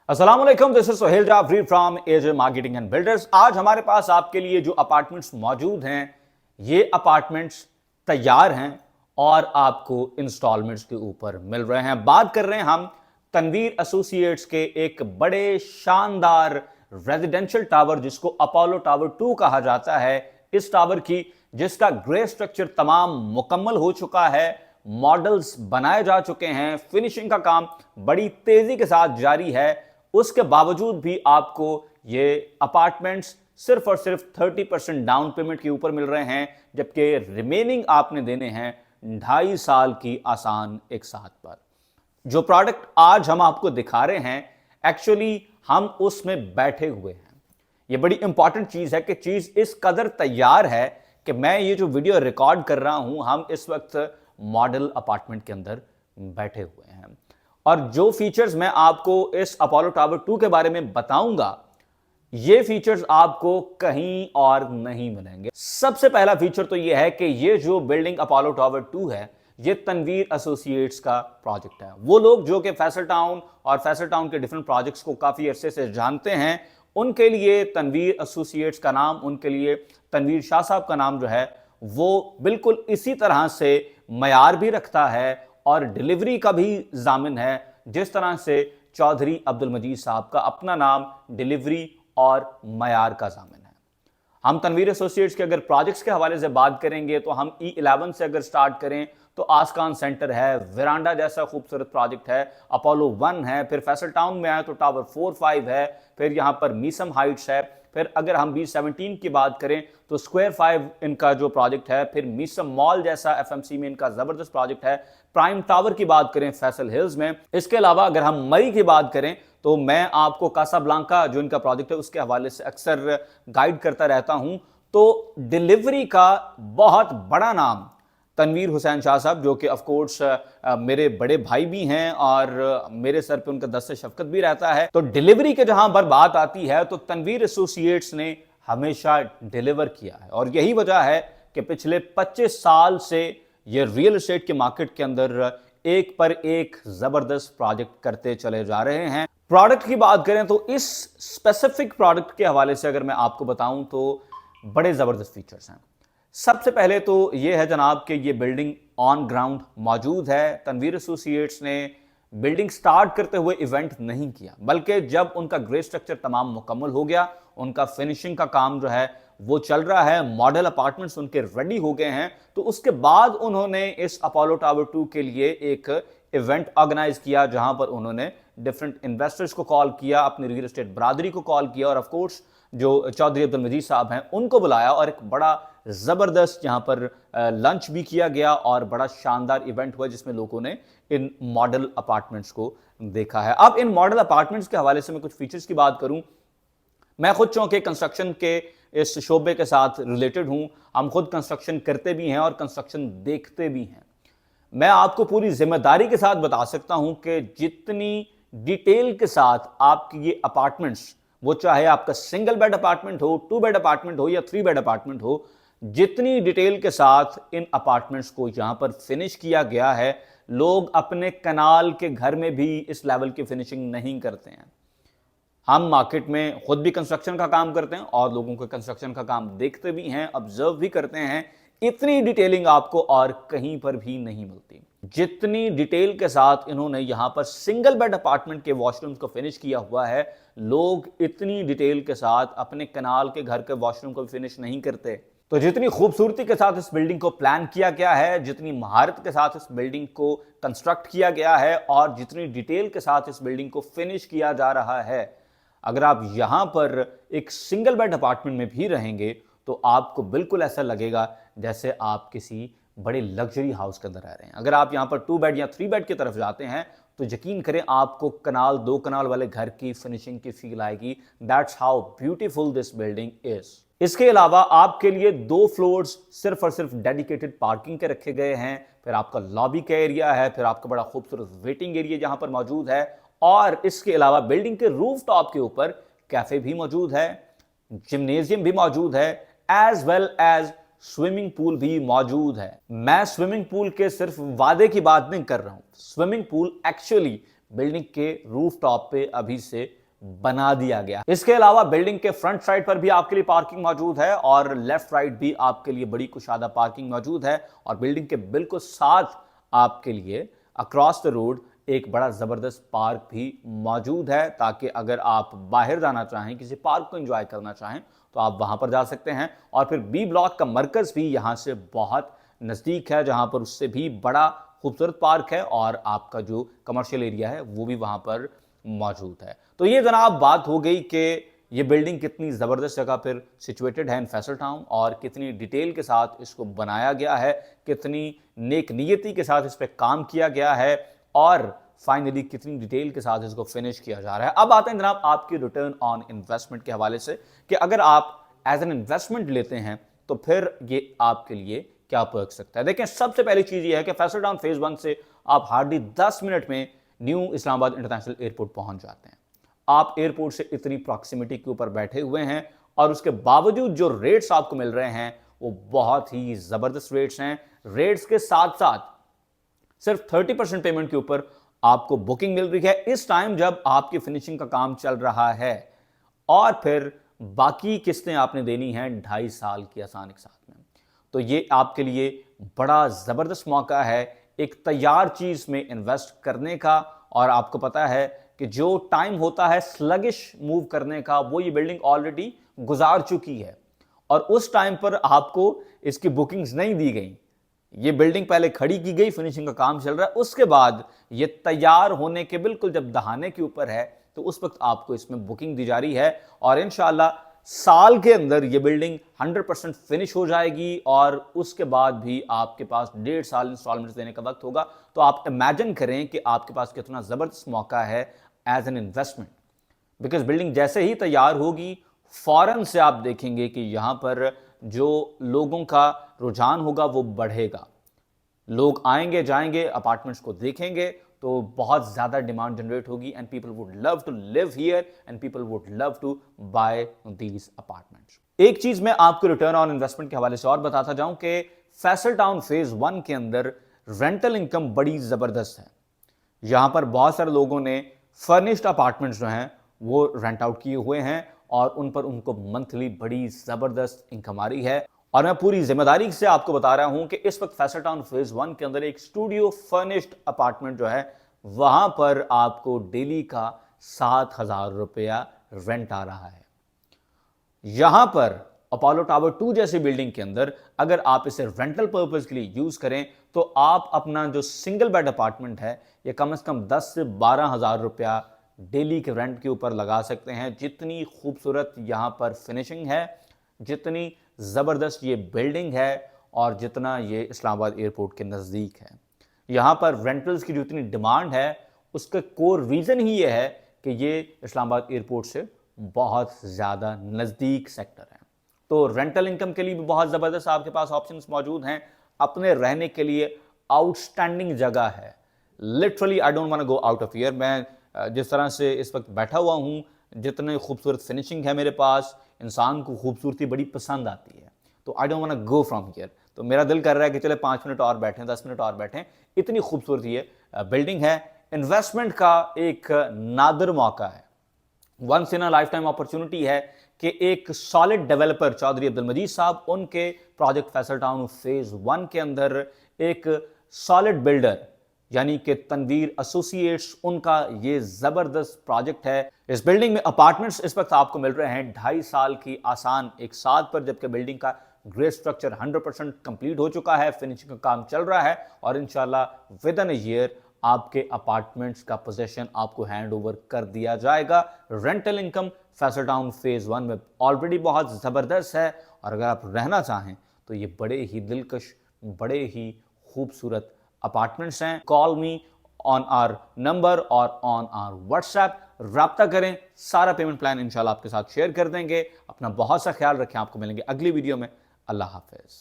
अस्सलाम वालेकुम, this is Sohail Jafri from AJ marketing and builders. आज हमारे पास आपके लिए जो अपार्टमेंट्स मौजूद हैं, ये अपार्टमेंट्स तैयार हैं और आपको इंस्टॉलमेंट्स के ऊपर मिल रहे हैं। बात कर रहे हैं हम तनवीर एसोसिएट्स के एक बड़े शानदार रेजिडेंशियल टावर जिसको अपोलो टावर 2 कहा जाता है, इस टावर की, जिसका ग्रे स्ट्रक्चर तमाम मुकम्मल हो चुका है, मॉडल्स बनाए जा चुके हैं, फिनिशिंग का काम बड़ी तेजी के साथ जारी है। उसके बावजूद भी आपको ये अपार्टमेंट्स सिर्फ और सिर्फ 30% डाउन पेमेंट के ऊपर मिल रहे हैं, जबकि रिमेनिंग आपने देने हैं 2.5 साल की आसान एक साथ पर। जो प्रोडक्ट आज हम आपको दिखा रहे हैं, एक्चुअली हम उसमें बैठे हुए हैं। ये बड़ी इंपॉर्टेंट चीज है कि चीज इस कदर तैयार है कि मैं ये जो वीडियो रिकॉर्ड कर रहा हूं, हम इस वक्त मॉडल अपार्टमेंट के अंदर बैठे हुए हैं। और जो फीचर्स मैं आपको इस अपोलो टावर 2 के बारे में बताऊंगा, ये फीचर्स आपको कहीं और नहीं मिलेंगे। सबसे पहला फीचर तो ये है कि ये जो बिल्डिंग अपोलो टावर 2 है, ये तनवीर एसोसिएट्स का प्रोजेक्ट है। वो लोग जो कि फैसल टाउन और फैसल टाउन के डिफरेंट प्रोजेक्ट्स को काफी अरसे से जानते हैं, उनके लिए तनवीर एसोसिएट्स का नाम, उनके लिए तनवीर शाह साहब का नाम जो है, वो बिल्कुल इसी तरह से मयार भी रखता है और डिलीवरी का भी जामिन है, जिस तरह से चौधरी अब्दुल मजीद साहब का अपना नाम डिलीवरी और मयार का जामिन है। हम तनवीर एसोसिएट्स के अगर प्रोजेक्ट्स के हवाले से बात करेंगे तो हम E11 से अगर स्टार्ट करें तो आस्कान सेंटर है, वेरांडा जैसा खूबसूरत प्रोजेक्ट है, अपोलो 1 है, फिर फैसल टाउन में आए तो टावर 4-5 है, फिर यहां पर मीसम हाइट्स है, फिर अगर हम B17 की बात करें तो स्क्वायर 5 इनका जो प्रोजेक्ट है, फिर मीसम मॉल जैसा FMC में इनका जबरदस्त प्रोजेक्ट है, प्राइम टावर की बात करें फैसल हिल्स में। इसके अलावा अगर हम मरी की बात करें तो मैं आपको कासाब्लांका जो इनका प्रोजेक्ट है उसके हवाले से अक्सर गाइड करता रहता हूं। तो डिलीवरी का बहुत बड़ा नाम तनवीर हुसैन शाह साहब, जो कि ऑफ कोर्स मेरे बड़े भाई भी हैं और मेरे सर पे उनका दस्त शफकत भी रहता है। तो डिलीवरी के जहां पर बात आती है तो तनवीर एसोसिएट्स ने हमेशा डिलीवर किया है, और यही वजह है कि पिछले 25 साल से ये रियल एस्टेट के मार्केट के अंदर एक पर एक जबरदस्त प्रोजेक्ट करते चले जा रहे हैं। प्रोडक्ट की बात करें तो इस स्पेसिफिक प्रोडक्ट के हवाले से अगर मैं आपको बताऊं तो बड़े जबरदस्त फीचर्स हैं। सबसे पहले तो यह है जनाब कि ये बिल्डिंग ऑन ग्राउंड मौजूद है। तनवीर एसोसिएट्स ने बिल्डिंग स्टार्ट करते हुए इवेंट नहीं किया, बल्कि जब उनका ग्रे स्ट्रक्चर तमाम मुकम्मल हो गया, उनका फिनिशिंग का काम जो है वो चल रहा है, मॉडल अपार्टमेंट्स उनके रेडी हो गए हैं, तो उसके बाद उन्होंने इस अपोलो टावर 2 के लिए एक इवेंट ऑर्गेनाइज किया, जहां पर उन्होंने डिफरेंट इन्वेस्टर्स को कॉल किया, अपनी रियल एस्टेट बरादरी को कॉल किया, और ऑफ कोर्स जो चौधरी अब्दुल मजीद साहब हैं उनको बुलाया, और एक बड़ा जबरदस्त यहां पर लंच भी किया गया और बड़ा शानदार इवेंट हुआ जिसमें लोगों ने इन मॉडल अपार्टमेंट्स को देखा है। अब इन मॉडल अपार्टमेंट्स के हवाले से मैं कुछ फीचर्स की बात करूं। मैं खुद चूंकि कंस्ट्रक्शन के इस शोबे के साथ रिलेटेड हूं, हम खुद कंस्ट्रक्शन करते भी हैं और कंस्ट्रक्शन देखते भी हैं। मैं आपको पूरी जिम्मेदारी के साथ बता सकता हूं कि जितनी डिटेल के साथ आपकी ये अपार्टमेंट्स, वो चाहे आपका सिंगल बेड अपार्टमेंट हो, 2 बेड अपार्टमेंट हो या 3 बेड अपार्टमेंट हो, जितनी डिटेल के साथ इन अपार्टमेंट्स को यहां पर फिनिश किया गया है, लोग अपने कनाल के घर में भी इस लेवल की फिनिशिंग नहीं करते हैं। हम मार्केट में खुद भी कंस्ट्रक्शन का काम करते हैं और लोगों के कंस्ट्रक्शन का काम देखते भी हैं, ऑब्जर्व भी करते हैं। इतनी डिटेलिंग आपको और कहीं पर भी नहीं मिलती जितनी डिटेल के साथ इन्होंने यहां पर सिंगल बेड अपार्टमेंट के वॉशरूम्स को फिनिश किया हुआ है। लोग इतनी डिटेल के साथ अपने कनाल के घर के वॉशरूम को फिनिश नहीं करते। तो जितनी खूबसूरती के साथ इस बिल्डिंग को प्लान किया गया है, जितनी महारत के साथ इस बिल्डिंग को कंस्ट्रक्ट किया गया है और जितनी डिटेल के साथ इस बिल्डिंग को फिनिश किया जा रहा है, अगर आप यहां पर एक सिंगल बेड अपार्टमेंट में भी रहेंगे तो आपको बिल्कुल ऐसा लगेगा जैसे आप किसी बड़े लग्जरी हाउस के अंदर रह रहे हैं। अगर आप यहां पर 2 बेड या 3 बेड की तरफ जाते हैं तो यकीन करें आपको कनाल 2 कनाल वाले घर की फिनिशिंग की फील आएगी। That's how beautiful this building is. इसके अलावा आपके लिए 2 फ्लोर्स सिर्फ और सिर्फ डेडिकेटेड पार्किंग के रखे गए हैं, फिर आपका लॉबी का एरिया है, फिर आपका बड़ा खूबसूरत वेटिंग एरिया जहां पर मौजूद है, और इसके अलावा बिल्डिंग के रूफ टॉप के ऊपर कैफे भी मौजूद है, जिम्नेजियम भी मौजूद है, as well as swimming pool भी मौजूद है। मैं स्विमिंग पूल के सिर्फ वादे की बात नहीं कर रहा हूं, स्विमिंग पूल एक्चुअली बिल्डिंग के रूफ टॉप पे अभी से बना दिया गया। इसके अलावा बिल्डिंग के फ्रंट साइड पर भी आपके लिए पार्किंग मौजूद है और लेफ्ट राइट भी आपके लिए बड़ी कुशादा पार्किंग मौजूद है और बिल्डिंग के बिल्कुल साथ आपके लिए अक्रॉस द रोड एक बड़ा जबरदस्त पार्क भी मौजूद है, ताकि अगर आप बाहर जाना चाहें, किसी पार्क को एंजॉय करना चाहें तो आप वहां पर जा सकते हैं। और फिर बी ब्लॉक का मरकज भी यहां से बहुत नजदीक है, जहां पर उससे भी बड़ा खूबसूरत पार्क है और आपका जो कमर्शियल एरिया है वो भी वहां पर मौजूद है। तो ये जनाब बात हो गई कि ये बिल्डिंग कितनी ज़बरदस्त जगह पर सिचुएटेड है इन फैसल टाउन और कितनी डिटेल के साथ इसको बनाया गया है, कितनी नेक नियति के साथ इस पर काम किया गया है और फाइनली कितनी डिटेल के साथ इसको फिनिश किया जा रहा है। अब आते हैं जनाब आपकी रिटर्न ऑन इन्वेस्टमेंट के हवाले से कि अगर आप एज एन इन्वेस्टमेंट लेते हैं तो फिर ये आपके लिए क्या पर्क सकता है। देखें, सबसे पहली चीज ये है कि फैसल टाउन फेज 1 से आप हार्डली 10 मिनट में न्यू इस्लामाबाद इंटरनेशनल एयरपोर्ट पहुंच जाते हैं। आप एयरपोर्ट से इतनी प्रॉक्सिमिटी के ऊपर बैठे हुए हैं और उसके बावजूद जो रेट्स आपको मिल रहे हैं वो बहुत ही जबरदस्त रेट्स हैं। रेट्स के साथ साथ सिर्फ 30% पेमेंट के ऊपर आपको बुकिंग मिल रही है इस टाइम जब आपकी फिनिशिंग का काम चल रहा है और फिर बाकी किस्तें आपने देनी हैं 2.5 साल की आसान के साथ में। तो ये आपके लिए बड़ा जबरदस्त मौका है एक तैयार चीज में इन्वेस्ट करने का। और आपको पता है कि जो टाइम होता है स्लगिश मूव करने का वो ये बिल्डिंग ऑलरेडी गुजार चुकी है और उस टाइम पर आपको इसकी बुकिंग्स नहीं दी गई। ये बिल्डिंग पहले खड़ी की गई, फिनिशिंग का काम चल रहा है, उसके बाद ये तैयार होने के बिल्कुल जब दहाने के ऊपर है तो उस वक्त आपको इसमें बुकिंग दी जा रही है और इंशाल्लाह साल के अंदर ये बिल्डिंग 100% फिनिश हो जाएगी और उसके बाद भी आपके पास 1.5 साल इंस्टॉलमेंट्स देने का वक्त होगा। तो आप इमेजिन करें कि आपके पास कितना जबरदस्त मौका है as an investment, because building जैसे ही तैयार होगी फौरन से आप देखेंगे कि यहां पर जो लोगों का रुझान होगा वो बढ़ेगा। लोग आएंगे जाएंगे, अपार्टमेंट्स को देखेंगे तो बहुत ज्यादा डिमांड जनरेट होगी and people would love to live here and people would love to buy these apartments. एक चीज मैं आपको रिटर्न ऑन इन्वेस्टमेंट के हवाले से और बताता जाऊं कि फैसल टाउन फेज 1 के अंदर रेंटल इनकम बड़ी जबरदस्त है। यहां पर बहुत सारे लोगों ने फर्निश्ड अपार्टमेंट्स जो हैं वो रेंट आउट किए हुए हैं और उन पर उनको मंथली बड़ी जबरदस्त इनकम आ रही है। और मैं पूरी जिम्मेदारी से आपको बता रहा हूं कि इस वक्त फैसल टाउन फेज 1 के अंदर एक स्टूडियो फर्निश्ड अपार्टमेंट जो है वहां पर आपको डेली का 7,000 रुपया रेंट आ रहा है। यहां पर अपोलो टावर 2 जैसी बिल्डिंग के अंदर अगर आप इसे रेंटल पर्पज के लिए यूज करें तो आप अपना जो सिंगल बेड अपार्टमेंट है ये कम से कम 10 से 12,000 रुपया डेली के रेंट के ऊपर लगा सकते हैं। जितनी खूबसूरत यहां पर फिनिशिंग है, जितनी जबरदस्त ये बिल्डिंग है और जितना ये इस्लामाबाद एयरपोर्ट के नजदीक है, यहां पर रेंटल्स की जो इतनी डिमांड है उसका कोर रीजन ही ये है कि ये इस्लामाबाद एयरपोर्ट से बहुत ज्यादा नजदीक सेक्टर है। तो रेंटल इनकम के लिए भी बहुत जबरदस्त आपके पास ऑप्शंस मौजूद हैं। अपने रहने के लिए आउटस्टैंडिंग जगह है। Literally I don't want to go out of here. मैं जिस तरह से इस वक्त बैठा हुआ हूं, जितने खूबसूरत फिनिशिंग है मेरे पास, इंसान को खूबसूरती बड़ी पसंद आती है। तो I don't want to go from here. तो मेरा दिल कर रहा है कि चले 5 मिनट और बैठें, 10 मिनट और बैठें। इतनी खूबसूरत ये बिल्डिंग है। इन्वेस्टमेंट का एक नादिर मौका है, once in a lifetime opportunity है कि एक सॉलिड डेवलपर चौधरी अब्दुल मजीद साहब उनके प्रोजेक्ट फैसल टाउन फेज 1 के अंदर एक सॉलिड बिल्डर यानी कि तनवीर एसोसिएट्स, उनका ये जबरदस्त प्रोजेक्ट है। इस बिल्डिंग में अपार्टमेंट्स इस वक्त आपको मिल रहे हैं 2.5 साल की आसान एक साथ पर, जबकि बिल्डिंग का ग्रे स्ट्रक्चर 100% कंप्लीट हो चुका है, फिनिशिंग का काम चल रहा है और इंशाल्लाह विद इन अ ईयर आपके अपार्टमेंट्स का पोजेशन आपको हैंड ओवर कर दिया जाएगा। Rental income Faisal town phase 1 में ऑलरेडी बहुत जबरदस्त है और अगर आप रहना चाहें तो ये बड़े ही दिलकश, बड़े ही खूबसूरत अपार्टमेंट्स हैं। Call me on our number और ऑन आवर व्हाट्सएप, राब्ता करें। सारा पेमेंट प्लान इंशाल्लाह आपके साथ शेयर कर देंगे। अपना बहुत सा ख्याल रखें। आपको मिलेंगे अगली वीडियो में। अल्लाह हाफिज।